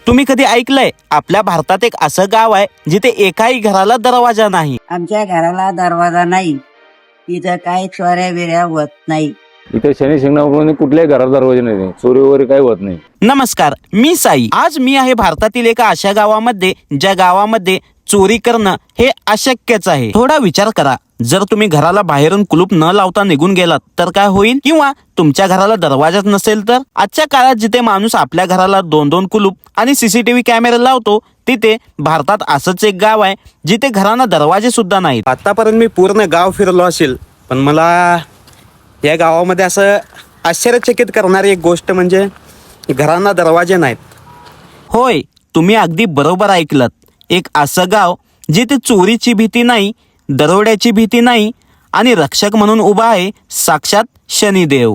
तुम्ही कधी ऐकलंय आपल्या भारतात एक असं गाव आहे जिथे एकाही घराला दरवाजा नाही? आमच्या घराला दरवाजा नाही, इथं काही चोऱ्या बिऱ्या होत नाही. इथे शनी शिंगणापूर कुठल्याही घरात दरवाजे नाही, चोरी वगैरे काही होत नाही. नमस्कार, मी साई. आज मी आहे भारतातील एका अशा गावामध्ये ज्या गावामध्ये चोरी करणं हे अशक्यच आहे. थोडा विचार करा, जर तुम्ही घराला बाहेरून कुलूप न लावता निघून गेलात तर काय होईल? किंवा तुमच्या घराला दरवाजाच नसेल तर? आजच्या काळात जिथे माणूस आपल्या घराला 2-2 कुलूप आणि सीसीटीव्ही कॅमेरा लावतो, तिथे भारतात असंच एक गाव आहे जिथे घरांना दरवाजे सुद्धा नाहीत. आतापर्यंत मी पूर्ण गाव फिरलो असेल, पण मला या गावामध्ये असं आश्चर्यचकित करणारी एक गोष्ट म्हणजे घरांना दरवाजे नाहीत. होय, तुम्ही अगदी बरोबर ऐकलत. एक असं गाव जिथे चोरीची भीती नाही, दरोड्याची भीती नाही आणि रक्षक म्हणून उभा आहे साक्षात शनिदेव.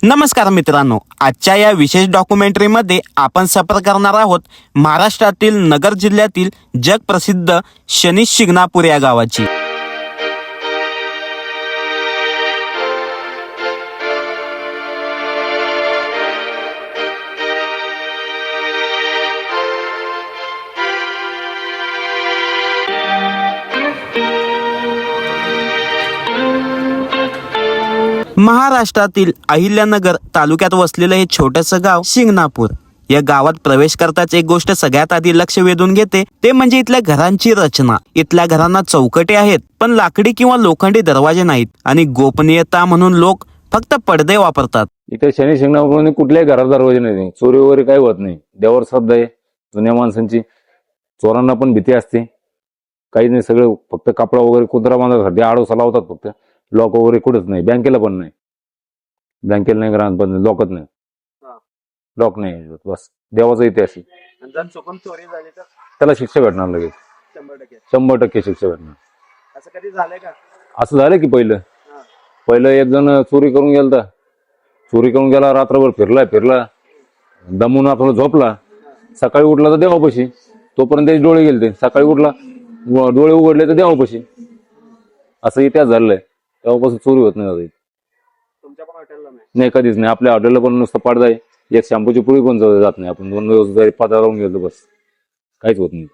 नमस्कार मित्रांनो, आजच्या या विशेष डॉक्युमेंटरीमध्ये आपण सफर करणार आहोत महाराष्ट्रातील नगर जिल्ह्यातील जगप्रसिद्ध शनी शिंगणापूर या गावाची. महाराष्ट्रातील अहिल्यानगर तालुक्यात वसलेलं हे छोटंसं गाव शिंगणापूर. या गावात प्रवेश करताच एक गोष्ट सगळ्यात आधी लक्ष वेधून घेते, ते म्हणजे इथल्या घरांची रचना. इथल्या घरांना चौकटे आहेत, पण लाकडी किंवा लोखंडी दरवाजे नाहीत आणि गोपनीयता म्हणून लोक फक्त पडदे वापरतात. इथे शनी शिंगणापूर कुठल्याही घरात दरवाजे नाही, चोरी वगैरे काही होत नाही. देवावर श्रद्धा आहे जुन्या माणसांची. चोरांना पण भीती असते, काही नाही. सगळं फक्त कपडा वगैरे कुत्रा बांधण्यासाठी आडोसा लावतात फक्त. लॉक वगैरे कुठंच नाही, बँकेला पण नाही. बँकेला नाही, ग्राहक पण लॉकच नाही, लॉक नाही. बस देवाचा इतिहास आहे. जर चुकून चोरी झाली तर त्याला शिक्षा भेटणार लगेच, 100% शिक्षा भेटणार. असं कधी झालंय का? असं झालं की पहिलं एक जण चोरी करून गेलता. चोरी करून गेला, रात्रभर फिरला दमून आपण झोपला. सकाळी उठला तर देवापाशी. तोपर्यंत त्याचे डोळे गेले. सकाळी उठला, डोळे उघडले तर देवापाशी. असं इतिहास झालेला आहे. तेव्हापासून चोरी होत नाही. तुमच्या पण हॉटेलला नाही, कधीच नाही. आपल्या हॉटेलला पण नुसतं पडदा आहे, एक शॅम्पूची पुळी पण जात नाही. आपण 2 दिवस जरी पदर राहून गेलो, बस काहीच होत नाही.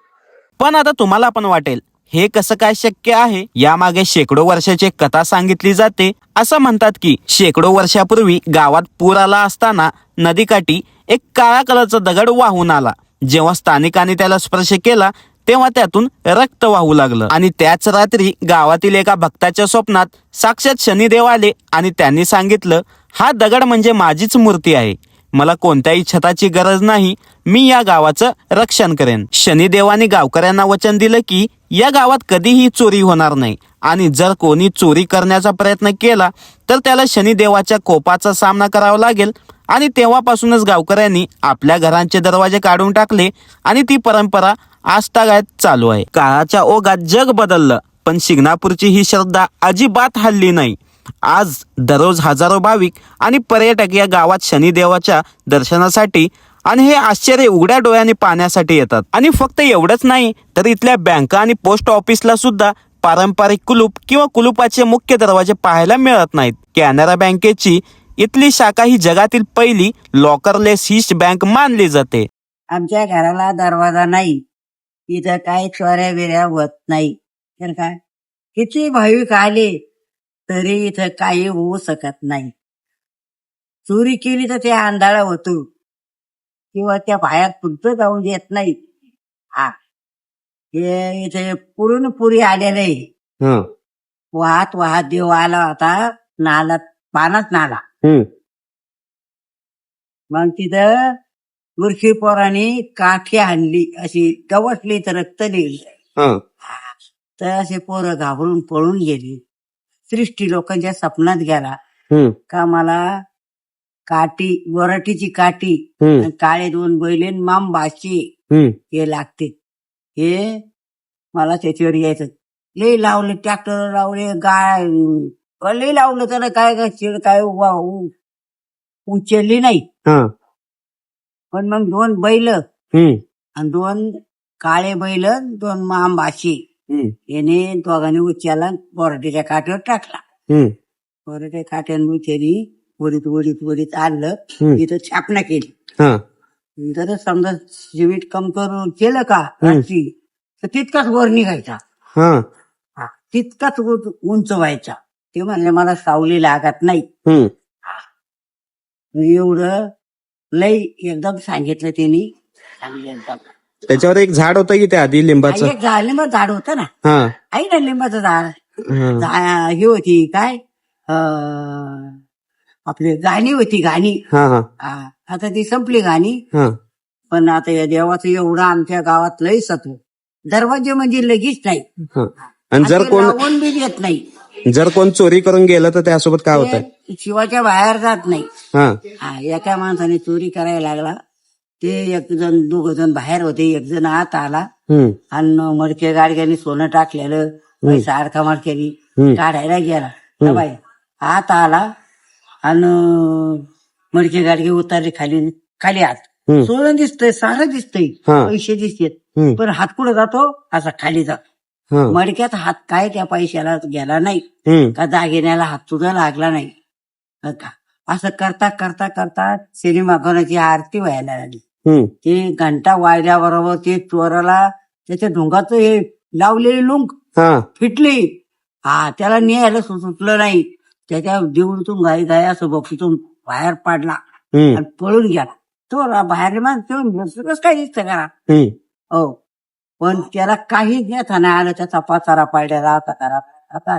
पण आता तुम्हाला पण वाटेल, हे कसं काय शक्य आहे? यामागे शेकडो वर्षाची एक कथा सांगितली जाते. असं म्हणतात की शेकडो वर्षापूर्वी गावात पूर आला असताना नदीकाठी एक काळा कलरचा दगड वाहून आला. जेव्हा स्थानिकांनी त्याला स्पर्श केला तेव्हा त्यातून रक्त वाहू लागलं आणि त्याच रात्री गावातील एका भक्ताच्या स्वप्नात साक्षात शनिदेव आले आणि त्यांनी सांगितलं, हा दगड म्हणजे माझीच मूर्ती आहे. मला कोणत्याही छताची गरज नाही, मी या गावाचं रक्षण करेन. शनिदेवाने गावकऱ्यांना वचन दिलं की या गावात कधीही चोरी होणार नाही आणि जर कोणी चोरी करण्याचा प्रयत्न केला तर त्याला शनिदेवाच्या कोपाचा सामना करावा लागेल. आणि तेव्हापासूनच गावकऱ्यांनी आपल्या घरांचे दरवाजे काढून टाकले आणि ती परंपरा आजतागायत चालू आहे. काळाच्या ओघात जग बदललं, पण शिंगणापूरची ही श्रद्धा अजिबात हलली नाही. आज दररोज हजारो भाविक आणि पर्यटक या गावात शनिदेवाच्या दर्शनासाठी आणि हे आश्चर्य उघड्या डोळ्यांनी पाहण्यासाठी येतात. आणि फक्त एवढंच नाही, तर इथल्या बँका आणि पोस्ट ऑफिसला सुद्धा पारंपरिक कुलूप किंवा कुलुपाचे मुख्य दरवाजे पाहायला मिळत नाहीत. कॅनरा बँकेची इथली शाखा ही जगातील पहिली लॉकरलेस ही बँक मानली जाते. आमच्या घराला दरवाजा नाही, इथं काही चोऱ्या बिऱ्या होत नाही. तर काय, किती भाविक आले तरी इथं काही होऊ शकत नाही. चोरी केली तर ते आंधळा होतो किंवा त्या बाहेर पुढचं जाऊन देत नाही. हा, हे इथे पुरून पुरी आलेलं आहे. वाहत देव आला होता नाला, पानात नाला. मग तिथं गुरशी पोरांनी काठी आणली, अशी गवसली तर रक्त निघलं. तर असे पोरं घाबरून पळून गेली. सृष्टी लोकांच्या स्वप्नात गेला का मला काठी, वराठीची काठी, काळे 2 बैलेन मांबाची हे लागते, हे मला त्याच्यावर यायचं. लई लावले, ट्रॅक्टर लावले, गाय लई लावलं, त्याला काय शिड काय उचलली नाही. पण मग 2 बैल आणि 2 काळे बैल, 2 मांबाशी, याने दोघांनी उचलला, बोराटीच्या काठीवर टाकला. बोराटीच्या काठ्यानं उचली, वरीत आणलं, इथं छापणा केली. हा जर समजा सिमेंट कम करून केलं का रात्री तर तितकाच वर निघायचा. हा हा, तितकाच उंच व्हायचा. ते म्हणले मला सावली लागत नाही. हम्म एवढं लय एकदम सांगितलं त्यांनी. चांगलं एकदम. त्याच्यावर एक झाड होतं की ते आधी लिंबाचं. एक लिंबाचं झाड होतं ना. हा आहे ना लिंबाचं झाड. हा ही होती काय आपली गाणी होती गाणी. हा आता ती संपली गाणी. हा पण आता या देवाचं एवढं आमच्या गावात लय सत्व. दरवाजे म्हणजे लगेच नाही. हा. आणि जर आणि कोण लावून बी देत नाही. जर कोण चोरी करून गेलं तर त्यासोबत काय होत आहे? ते शिवाच्या बाहेर जात नाही. हा हा, एका माणसाने चोरी करायला लागला. ते एक जण 2 जण बाहेर होते. एक जण आत आला हम्म आणि मडके गाडग्याने सोनं टाकलेलं पैसा अडका मडक्यानी काढायला गेला. तर बाई आत आला आणि मडके गाडगे उतारले खाली खाली आत. सोनं दिसतंय, सारं दिसतंय, पैसे दिसतात, पण हात कुठं जातो असा खाली जातो. हा मडक्यात हात काय त्या पैशाला गेला नाही का दागिन्याला हात सुद्धा लागला नाही. का असं करता करता करता सिनेमा घराची आरती व्हायला लागली. ते घंटा वाजल्याबरोबर ते चोराला त्याच्या ढोंगाचं हे लावलेली लुंग हा फिटली. हा, त्याला न्यायला सुचलं नाही. त्याच्या देऊळतून गाई गाय असं बक्षीतून बाहेर पाडला आणि पळून गेला. तो बाहेर माणसं काय दिसतं करा. हो, पण त्याला काहीच नेता नाही आलं. त्याचा पाचारा पाडलेला आता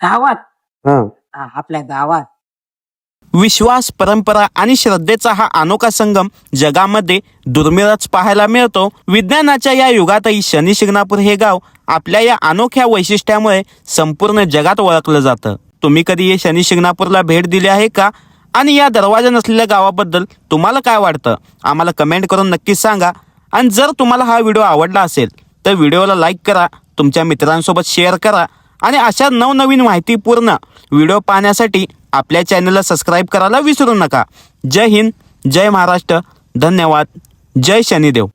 गावात, आपल्या गावात. विश्वास, परंपरा आणि श्रद्धेचा हा अनोखा संगम जगामध्ये दुर्मिळच पाहायला मिळतो. विज्ञानाच्या या युगातही शनी शिंगणापूर हे गाव आपल्या या अनोख्या वैशिष्ट्यामुळे संपूर्ण जगात ओळखलं जातं. तुम्ही कधी हे शनी शिंगणापूरला भेट दिली आहे का? आणि या दरवाजा नसलेल्या गावाबद्दल तुम्हाला काय वाटतं? आम्हाला कमेंट करून नक्कीच सांगा. आणि जर तुम्हाला हा व्हिडिओ आवडला असेल तर व्हिडिओला लाईक करा, तुमच्या मित्रांसोबत शेअर करा आणि अशा नवनवीन माहितीपूर्ण व्हिडिओ पाहण्यासाठी आपल्या चॅनलला सबस्क्राईब करायला विसरू नका. जय हिंद, जय महाराष्ट्र, धन्यवाद, जय शनिदेव.